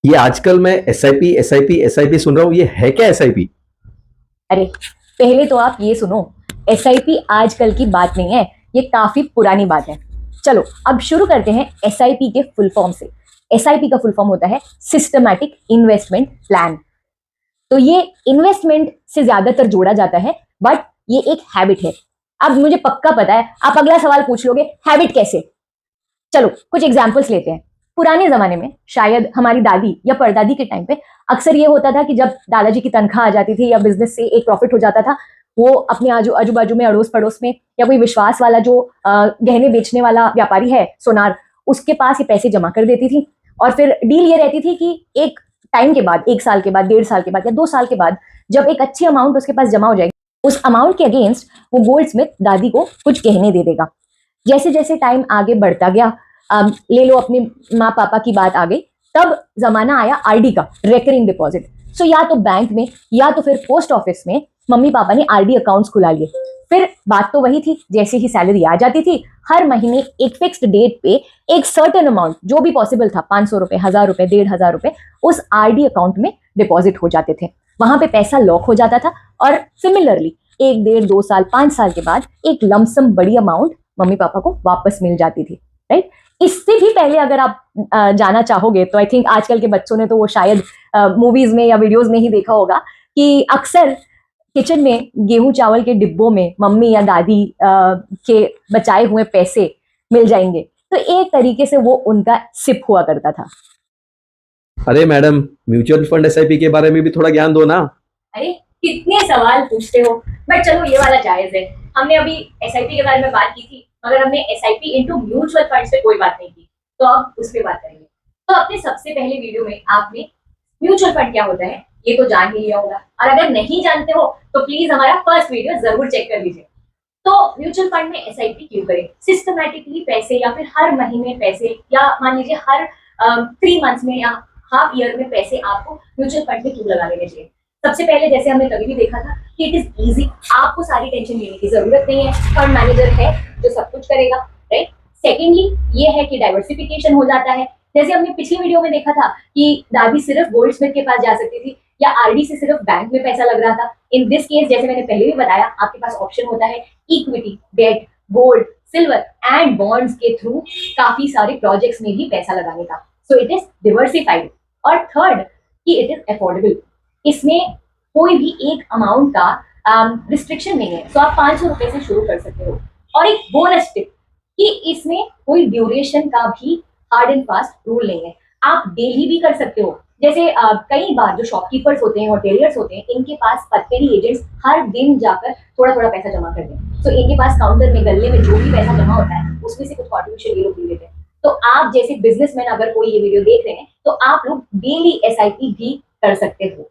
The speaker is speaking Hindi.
ये आजकल मैं एसआईपी एसआईपी एसआईपी सुन रहा हूँ, ये है क्या एसआईपी? अरे पहले तो आप ये सुनो, एसआईपी आजकल की बात नहीं है, ये काफी पुरानी बात है। चलो अब शुरू करते हैं एसआईपी के फुल फॉर्म से। एसआईपी का फुल फॉर्म होता है सिस्टमैटिक इन्वेस्टमेंट प्लान। तो ये इन्वेस्टमेंट से ज्यादातर जोड़ा जाता है, बट ये एक हैबिट है। अब मुझे पक्का पता है आप अगला सवाल पूछ लोगे, हैबिट कैसे? चलो कुछ एग्जाम्पल्स लेते हैं। पुराने जमाने में शायद हमारी दादी या परदादी के टाइम पे अक्सर ये होता था कि जब दादाजी की तनख्वाह आ जाती थी या बिजनेस से एक प्रॉफिट हो जाता था, वो अपने आजू बाजू में अड़ोस पड़ोस में या कोई विश्वास वाला जो गहने बेचने वाला व्यापारी है, सोनार, उसके पास ये पैसे जमा कर देती थी। और फिर डील ये रहती थी कि एक टाइम के बाद, 1 साल के बाद, 1.5 साल के बाद या 2 साल के बाद, जब एक अच्छी अमाउंट उसके पास जमा हो जाएगी, उस अमाउंट के अगेंस्ट वो गोल्ड स्मिथ दादी को कुछ गहने दे देगा। जैसे जैसे टाइम आगे बढ़ता गया, ले लो अपने माँ पापा की बात आ गई, तब जमाना आया आरडी का, रेकरिंग डिपॉजिट। सो या तो बैंक में या तो फिर पोस्ट ऑफिस में मम्मी पापा ने आरडी अकाउंट्स खुला लिए। फिर बात तो वही थी, जैसे ही सैलरी आ जाती थी, हर महीने एक फिक्स्ड डेट पे एक सर्टेन अमाउंट, जो भी पॉसिबल था, 500 रुपए, 1000 रुपए, 1500 रुपए, उस आरडी अकाउंट में डिपॉजिट हो जाते थे। वहां पे पैसा लॉक हो जाता था और सिमिलरली 1, 1.5, 2 साल, 5 साल के बाद एक लमसम बड़ी अमाउंट मम्मी पापा को वापस मिल जाती थी, राइट? इससे भी पहले अगर आप जाना चाहोगे तो आई थिंक आजकल के बच्चों ने तो वो शायद मूवीज में या वीडियोस में ही देखा होगा कि अक्सर किचन में गेहूं चावल के डिब्बों में मम्मी या दादी के बचाए हुए पैसे मिल जाएंगे। तो एक तरीके से वो उनका सिप हुआ करता था। अरे मैडम, म्यूचुअल फंड एसआईपी के बारे में भी थोड़ा ज्ञान दो ना। अरे कितने सवाल पूछते हो, बट चलो ये वाला जायज है। हमने अभी एसआईपी के बारे में बात की थी, मगर हमने एसआईपी इनटू म्यूचुअल फंड्स पे कोई बात नहीं की, तो अब उस पे बात करेंगे। तो अपने सबसे पहले वीडियो में आपने म्यूचुअल फंड क्या होता है ये तो जान ही लिया होगा, और अगर नहीं जानते हो तो प्लीज हमारा फर्स्ट वीडियो जरूर चेक कर लीजिए। तो म्यूचुअल फंड में एसआईपी क्यों करें? सिस्टमैटिकली पैसे, या फिर हर महीने पैसे, या मान लीजिए हर 3 मंथ्स में या हाफ ईयर में पैसे आपको म्यूचुअल फंड में क्यों लगा लेने चाहिए? सबसे पहले जैसे हमने कभी भी देखा था कि इट इज इजी, आपको सारी टेंशन लेने की जरूरत नहीं है, फंड मैनेजर है जो सब कुछ करेगा, राइट? सेकेंडली ये है कि डाइवर्सिफिकेशन हो जाता है। जैसे हमने पिछली वीडियो में देखा था कि दादी सिर्फ गोल्ड स्मिथ के पास जा सकती थी या आरडी से सिर्फ बैंक में पैसा लग रहा था। इन दिस केस, जैसे मैंने पहले भी बताया, आपके पास ऑप्शन होता है equity, debt, gold, silver and bonds के थ्रू काफी सारे प्रोजेक्ट्स में भी पैसा लगाने का। So it is diversified. और थर्ड कि इट इज अफोर्डेबल। इसमें कोई भी एक अमाउंट का रिस्ट्रिक्शन नहीं है, सो आप 500 रुपए से शुरू कर सकते हो। और एक बोनस टिप कि इसमें कोई ड्यूरेशन का भी हार्ड एंड फास्ट रूल नहीं है, आप डेली भी कर सकते हो। जैसे कई बार जो शॉपकीपर्स होते हैं और टेलर्स होते हैं, इनके पास पत्तेरी एजेंट्स हर दिन जाकर थोड़ा थोड़ा पैसा जमा करते हैं। तो इनके पास काउंटर में, गल्ले में जो भी पैसा जमा होता है उसमें से कुछ कॉन्ट्रीब्यूशन ये लोग ले लेते हैं। तो आप जैसे बिजनेसमैन अगर कोई ये वीडियो देख रहे हैं तो आप लोग डेली एसआईपी भी कर सकते हो।